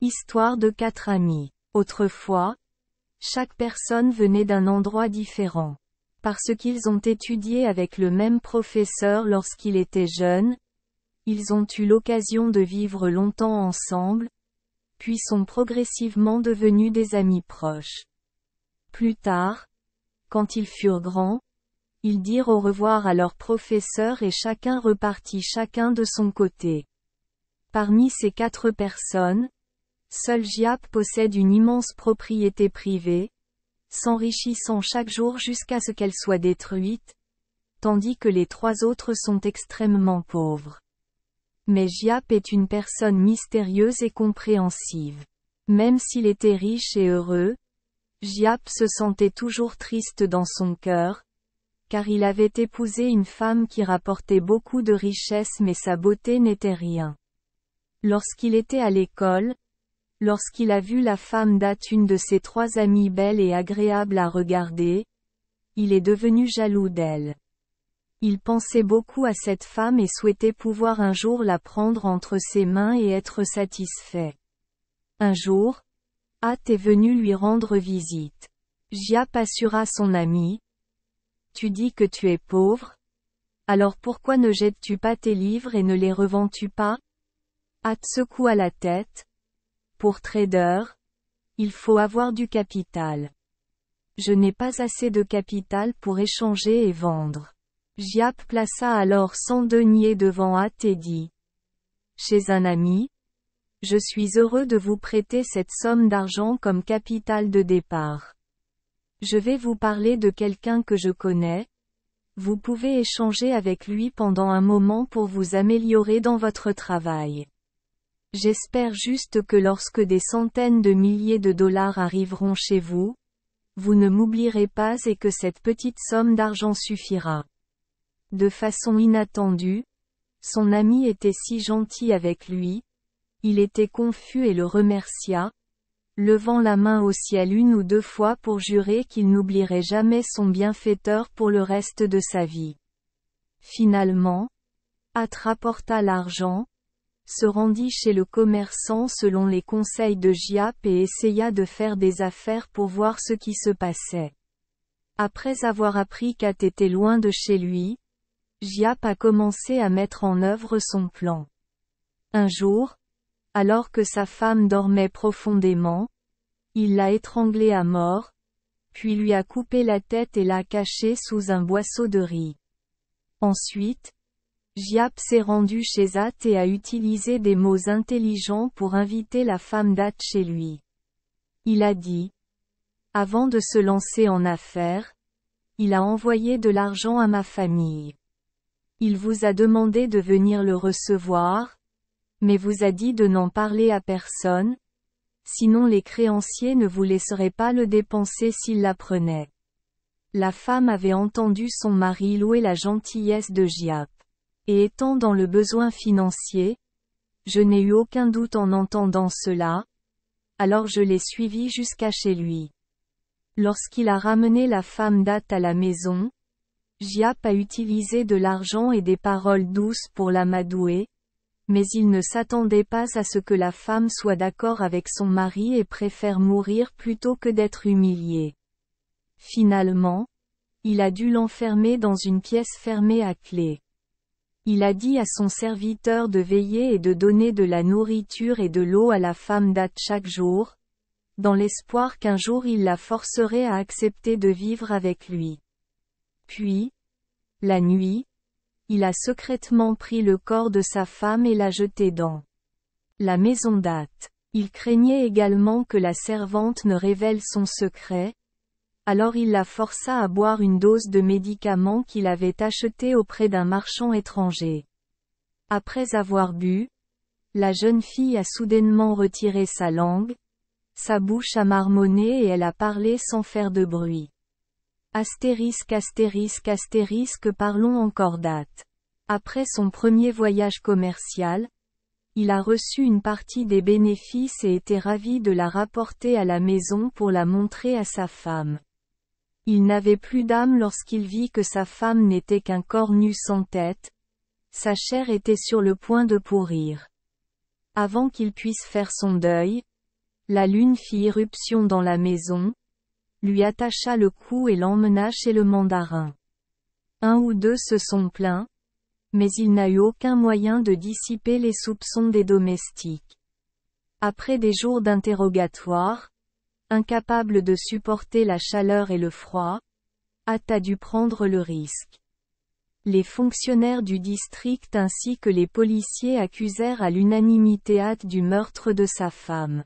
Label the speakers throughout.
Speaker 1: Histoire de 4 amis. Autrefois, chaque personne venait d'un endroit différent. Parce qu'ils ont étudié avec le même professeur lorsqu'il était jeune, ils ont eu l'occasion de vivre longtemps ensemble, puis sont progressivement devenus des amis proches. Plus tard, quand ils furent grands, ils dirent au revoir à leur professeur et chacun repartit chacun de son côté. Parmi ces 4 personnes, seul Giap possède une immense propriété privée, s'enrichissant chaque jour jusqu'à ce qu'elle soit détruite, tandis que les 3 autres sont extrêmement pauvres. Mais Giap est une personne mystérieuse et compréhensive. Même s'il était riche et heureux, Giap se sentait toujours triste dans son cœur, car il avait épousé une femme qui rapportait beaucoup de richesses mais sa beauté n'était rien. Lorsqu'il était à l'école, lorsqu'il a vu la femme date une de ses 3 amies belle et agréable à regarder, il est devenu jaloux d'elle. Il pensait beaucoup à cette femme et souhaitait pouvoir un jour la prendre entre ses mains et être satisfait. Un jour, At est venu lui rendre visite. Giap assura son ami. « Tu dis que tu es pauvre? Alors pourquoi ne jettes-tu pas tes livres et ne les revends-tu pas ?» At secoua la tête. « Pour trader, il faut avoir du capital. Je n'ai pas assez de capital pour échanger et vendre. » Giap plaça alors 100 deniers devant At et dit. « Chez un ami, je suis heureux de vous prêter cette somme d'argent comme capital de départ. Je vais vous parler de quelqu'un que je connais. Vous pouvez échanger avec lui pendant un moment pour vous améliorer dans votre travail. J'espère juste que lorsque des centaines de milliers de dollars arriveront chez vous, vous ne m'oublierez pas et que cette petite somme d'argent suffira. » De façon inattendue, son ami était si gentil avec lui, il était confus et le remercia, levant la main au ciel 1 ou 2 fois pour jurer qu'il n'oublierait jamais son bienfaiteur pour le reste de sa vie. Finalement, At rapporta l'argent, se rendit chez le commerçant selon les conseils de Giap et essaya de faire des affaires pour voir ce qui se passait. Après avoir appris qu'At était loin de chez lui, Giap a commencé à mettre en œuvre son plan. Un jour, alors que sa femme dormait profondément, il l'a étranglée à mort, puis lui a coupé la tête et l'a cachée sous un boisseau de riz. Ensuite, Giap s'est rendu chez At et a utilisé des mots intelligents pour inviter la femme d'At chez lui. Il a dit: « Avant de se lancer en affaires, il a envoyé de l'argent à ma famille. Il vous a demandé de venir le recevoir, mais vous a dit de n'en parler à personne, sinon les créanciers ne vous laisseraient pas le dépenser s'ils l'apprenaient. » La femme avait entendu son mari louer la gentillesse de Giap. Et étant dans le besoin financier, je n'ai eu aucun doute en entendant cela, alors je l'ai suivi jusqu'à chez lui. Lorsqu'il a ramené la femme d'At à la maison, Giap a utilisé de l'argent et des paroles douces pour l'amadouer, mais il ne s'attendait pas à ce que la femme soit d'accord avec son mari et préfère mourir plutôt que d'être humiliée. Finalement, il a dû l'enfermer dans une pièce fermée à clé. Il a dit à son serviteur de veiller et de donner de la nourriture et de l'eau à la femme d'At chaque jour, dans l'espoir qu'un jour il la forcerait à accepter de vivre avec lui. Puis, la nuit, il a secrètement pris le corps de sa femme et l'a jeté dans la maison d'At. Il craignait également que la servante ne révèle son secret, alors il la força à boire une dose de médicaments qu'il avait acheté auprès d'un marchand étranger. Après avoir bu, la jeune fille a soudainement retiré sa langue, sa bouche a marmonné et elle a parlé sans faire de bruit. Astérisque astérisque astérisque parlons encore d'At. Après son premier voyage commercial, il a reçu une partie des bénéfices et était ravi de la rapporter à la maison pour la montrer à sa femme. Il n'avait plus d'âme lorsqu'il vit que sa femme n'était qu'un corps nu sans tête, sa chair était sur le point de pourrir. Avant qu'il puisse faire son deuil, La lune fit irruption dans la maison, lui attacha le cou et l'emmena chez le mandarin. Un ou deux se sont plaints, mais il n'a eu aucun moyen de dissiper les soupçons des domestiques. Après des jours d'interrogatoire, incapable de supporter la chaleur et le froid, At a dû prendre le risque. Les fonctionnaires du district ainsi que les policiers accusèrent à l'unanimité At du meurtre de sa femme.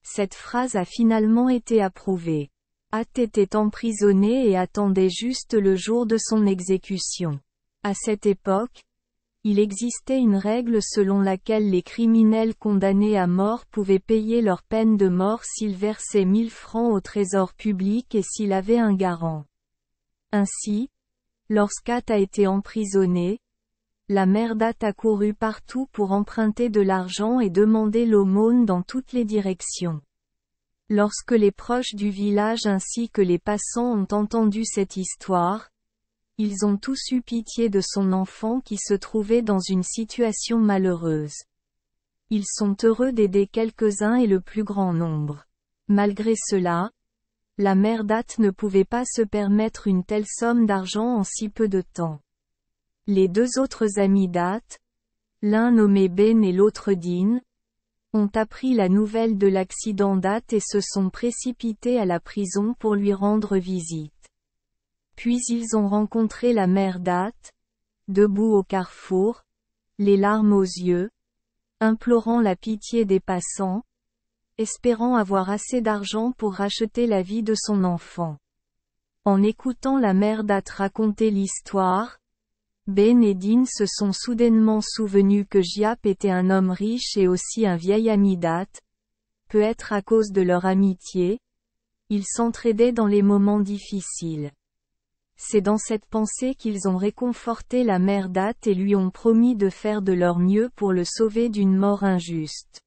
Speaker 1: Cette phrase a finalement été approuvée. At était emprisonné et attendait juste le jour de son exécution. À cette époque, il existait une règle selon laquelle les criminels condamnés à mort pouvaient payer leur peine de mort s'ils versaient 1000 francs au trésor public et s'il avait un garant. Ainsi, lorsqu'At a été emprisonné, la mère d'At a couru partout pour emprunter de l'argent et demander l'aumône dans toutes les directions. Lorsque les proches du village ainsi que les passants ont entendu cette histoire, ils ont tous eu pitié de son enfant qui se trouvait dans une situation malheureuse. Ils sont heureux d'aider quelques-uns et le plus grand nombre. Malgré cela, la mère d'At ne pouvait pas se permettre une telle somme d'argent en si peu de temps. Les deux autres amis d'At, l'un nommé Ben et l'autre Din, ont appris la nouvelle de l'accident d'At et se sont précipités à la prison pour lui rendre visite. Puis ils ont rencontré la mère d'At, debout au carrefour, les larmes aux yeux, implorant la pitié des passants, espérant avoir assez d'argent pour racheter la vie de son enfant. En écoutant la mère d'At raconter l'histoire, Ben et Din se sont soudainement souvenus que Giap était un homme riche et aussi un vieil ami d'At. Peut-être à cause de leur amitié, ils s'entraidaient dans les moments difficiles. C'est dans cette pensée qu'ils ont réconforté la mère d'At et lui ont promis de faire de leur mieux pour le sauver d'une mort injuste.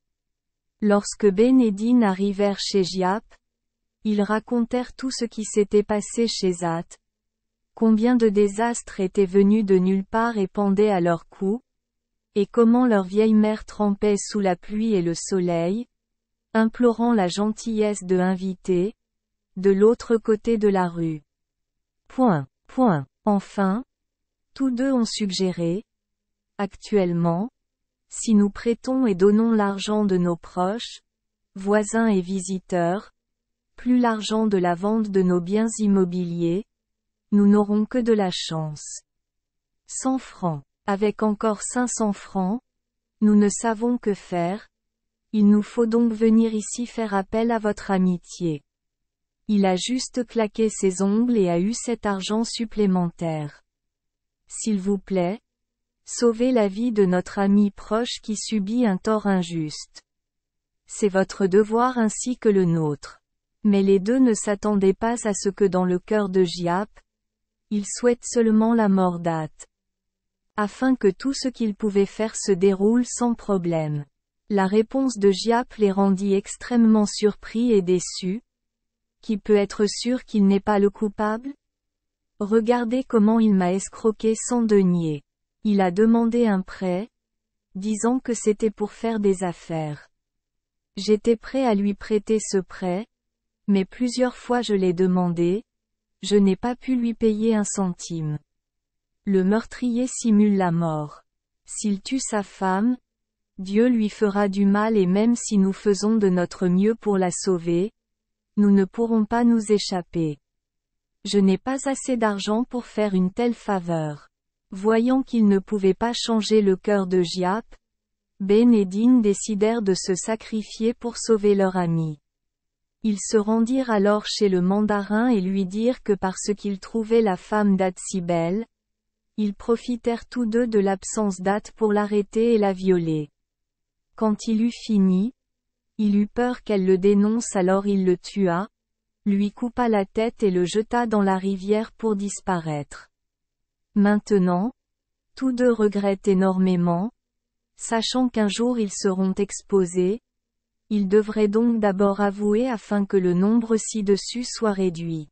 Speaker 1: Lorsque Ben et Din arrivèrent chez Giap, ils racontèrent tout ce qui s'était passé chez At. Combien de désastres étaient venus de nulle part et pendaient à leur cou, et comment leur vieille mère trempait sous la pluie et le soleil, implorant la gentillesse de inviter, de l'autre côté de la rue. Enfin, tous deux ont suggéré, actuellement, si nous prêtons et donnons l'argent de nos proches, voisins et visiteurs, plus l'argent de la vente de nos biens immobiliers, nous n'aurons que de la chance. 100 francs. Avec encore 500 francs, nous ne savons que faire, il nous faut donc venir ici faire appel à votre amitié. Il a juste claqué ses ongles et a eu cet argent supplémentaire. S'il vous plaît, sauvez la vie de notre ami proche qui subit un tort injuste. C'est votre devoir ainsi que le nôtre. Mais les deux ne s'attendaient pas à ce que dans le cœur de Giap, ils souhaitent seulement la mort d'At. Afin que tout ce qu'ils pouvaient faire se déroule sans problème. La réponse de Giap les rendit extrêmement surpris et déçus. Qui peut être sûr qu'il n'est pas le coupable? Regardez comment il m'a escroqué sans denier. Il a demandé un prêt, disant que c'était pour faire des affaires. J'étais prêt à lui prêter ce prêt, mais plusieurs fois je l'ai demandé, je n'ai pas pu lui payer un centime. Le meurtrier simule la mort. S'il tue sa femme, Dieu lui fera du mal et même si nous faisons de notre mieux pour la sauver, nous ne pourrons pas nous échapper. Je n'ai pas assez d'argent pour faire une telle faveur. Voyant qu'ils ne pouvaient pas changer le cœur de Giap, Ben et Din décidèrent de se sacrifier pour sauver leur ami. Ils se rendirent alors chez le mandarin et lui dirent que parce qu'ils trouvaient la femme d'At si belle, ils profitèrent tous deux de l'absence d'At pour l'arrêter et la violer. Quand il eut fini, il eut peur qu'elle le dénonce alors il le tua, lui coupa la tête et le jeta dans la rivière pour disparaître. Maintenant, tous deux regrettent énormément, sachant qu'un jour ils seront exposés, ils devraient donc d'abord avouer afin que le nombre ci-dessus soit réduit.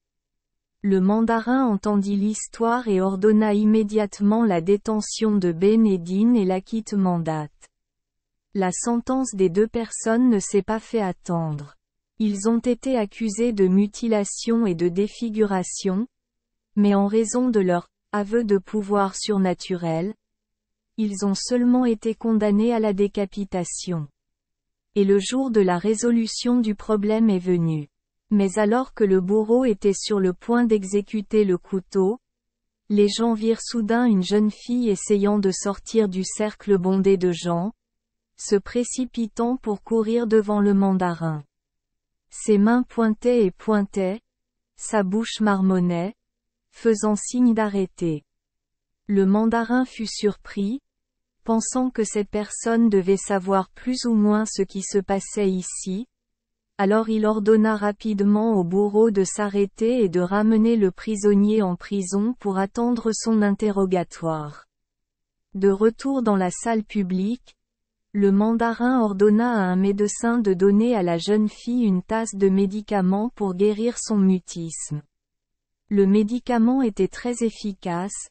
Speaker 1: Le mandarin entendit l'histoire et ordonna immédiatement la détention de Ben et Din et l'acquittement d'At. La sentence des deux personnes ne s'est pas fait attendre. Ils ont été accusés de mutilation et de défiguration, mais en raison de leur aveu de pouvoir surnaturel, ils ont seulement été condamnés à la décapitation. Et le jour de la résolution du problème est venu. Mais alors que le bourreau était sur le point d'exécuter le couteau, les gens virent soudain une jeune fille essayant de sortir du cercle bondé de gens, se précipitant pour courir devant le mandarin. Ses mains pointaient et pointaient, sa bouche marmonnait, faisant signe d'arrêter. Le mandarin fut surpris, pensant que cette personne devait savoir plus ou moins ce qui se passait ici. Alors il ordonna rapidement au bourreau de s'arrêter et de ramener le prisonnier en prison pour attendre son interrogatoire. De retour dans la salle publique, le mandarin ordonna à un médecin de donner à la jeune fille une tasse de médicament pour guérir son mutisme. Le médicament était très efficace.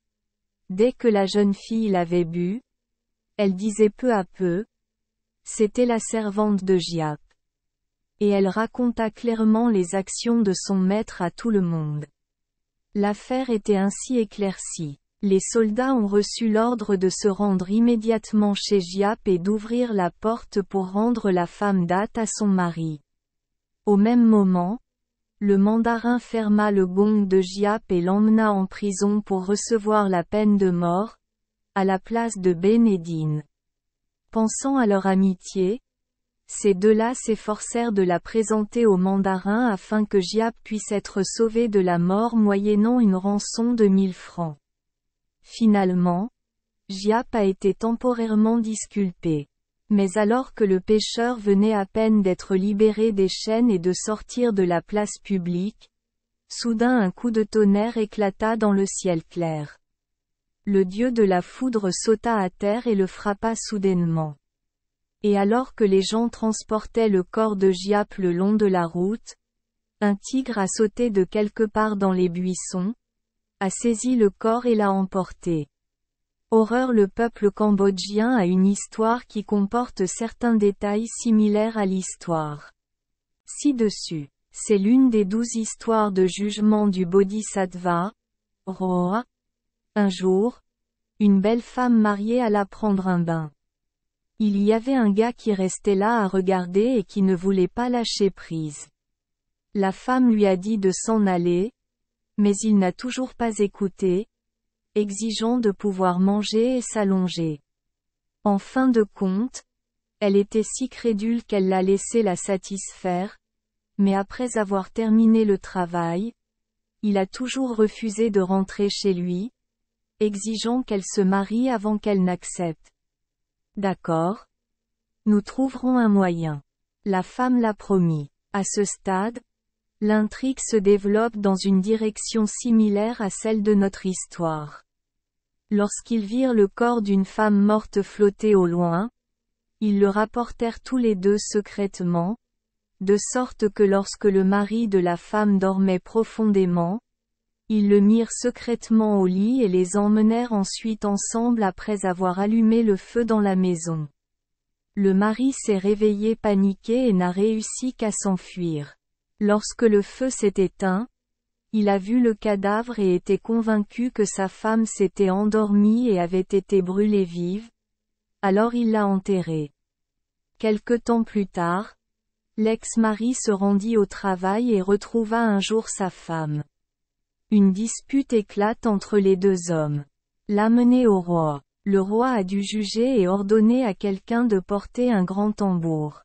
Speaker 1: Dès que la jeune fille l'avait bu, elle disait peu à peu, c'était la servante de Giap. Et elle raconta clairement les actions de son maître à tout le monde. L'affaire était ainsi éclaircie. Les soldats ont reçu l'ordre de se rendre immédiatement chez Giap et d'ouvrir la porte pour rendre la femme date à son mari. Au même moment, le mandarin ferma le gong de Giap et l'emmena en prison pour recevoir la peine de mort, à la place de Bénédine. Pensant à leur amitié, ces deux-là s'efforcèrent de la présenter au mandarin afin que Giap puisse être sauvé de la mort moyennant une rançon de 1000 francs. Finalement, Giap a été temporairement disculpé. Mais alors que le pécheur venait à peine d'être libéré des chaînes et de sortir de la place publique, soudain un coup de tonnerre éclata dans le ciel clair. Le dieu de la foudre sauta à terre et le frappa soudainement. Et alors que les gens transportaient le corps de Giap le long de la route, un tigre a sauté de quelque part dans les buissons, a saisi le corps et l'a emporté. Horreur. Le peuple cambodgien a une histoire qui comporte certains détails similaires à l'histoire ci-dessus. C'est l'une des 12 histoires de jugement du Bodhisattva, Roa. Un jour, une belle femme mariée alla prendre un bain. Il y avait un gars qui restait là à regarder et qui ne voulait pas lâcher prise. La femme lui a dit de s'en aller, mais il n'a toujours pas écouté, exigeant de pouvoir manger et s'allonger. En fin de compte, elle était si crédule qu'elle l'a laissé la satisfaire, mais après avoir terminé le travail, il a toujours refusé de rentrer chez lui, exigeant qu'elle se marie avant qu'elle n'accepte. D'accord. Nous trouverons un moyen. La femme l'a promis. À ce stade, l'intrigue se développe dans une direction similaire à celle de notre histoire. Lorsqu'ils virent le corps d'une femme morte flotter au loin, ils le rapportèrent tous les deux secrètement, de sorte que lorsque le mari de la femme dormait profondément, ils le mirent secrètement au lit et les emmenèrent ensuite ensemble après avoir allumé le feu dans la maison. Le mari s'est réveillé paniqué et n'a réussi qu'à s'enfuir. Lorsque le feu s'est éteint, il a vu le cadavre et était convaincu que sa femme s'était endormie et avait été brûlée vive. Alors il l'a enterrée. Quelque temps plus tard, l'ex-mari se rendit au travail et retrouva un jour sa femme. Une dispute éclate entre les deux hommes. L'amener au roi. Le roi a dû juger et ordonner à quelqu'un de porter un grand tambour.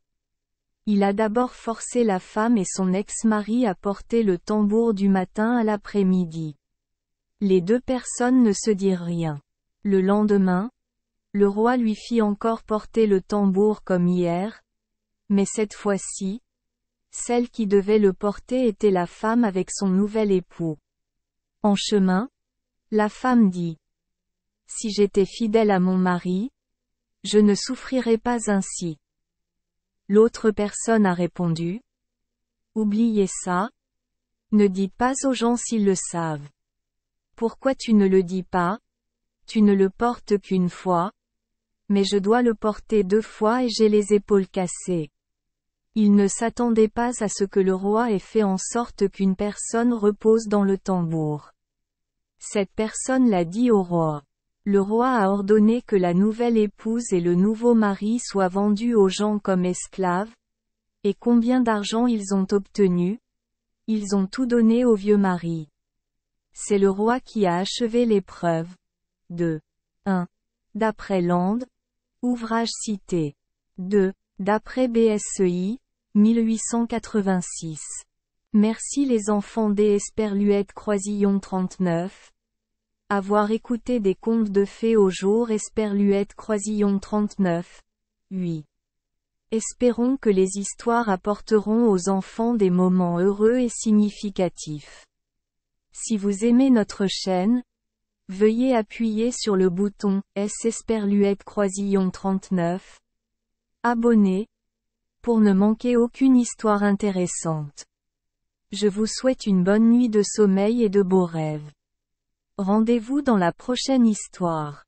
Speaker 1: Il a d'abord forcé la femme et son ex-mari à porter le tambour du matin à l'après-midi. Les deux personnes ne se dirent rien. Le lendemain, le roi lui fit encore porter le tambour comme hier, mais cette fois-ci, celle qui devait le porter était la femme avec son nouvel époux. En chemin, la femme dit: « Si j'étais fidèle à mon mari, je ne souffrirais pas ainsi. » L'autre personne a répondu: « Oubliez ça. Ne dites pas aux gens s'ils le savent. Pourquoi tu ne le dis pas? Tu ne le portes qu'une fois. Mais je dois le porter 2 fois et j'ai les épaules cassées. Il ne s'attendait pas à ce que le roi ait fait en sorte qu'une personne repose dans le tambour. Cette personne l'a dit au roi. Le roi a ordonné que la nouvelle épouse et le nouveau mari soient vendus aux gens comme esclaves. Et combien d'argent ils ont obtenu? Ils ont tout donné au vieux mari. C'est le roi qui a achevé l'épreuve. 2. 1. D'après Land. Ouvrage cité. 2. D'après BSEI, 1886. Merci les enfants des Esperluette Croisillon 39. Avoir écouté des contes de fées au jour Esperluette Croisillon 39. 8. Espérons que les histoires apporteront aux enfants des moments heureux et significatifs. Si vous aimez notre chaîne, veuillez appuyer sur le bouton S Esperluette Croisillon 39. Abonner, pour ne manquer aucune histoire intéressante. Je vous souhaite une bonne nuit de sommeil et de beaux rêves. Rendez-vous dans la prochaine histoire.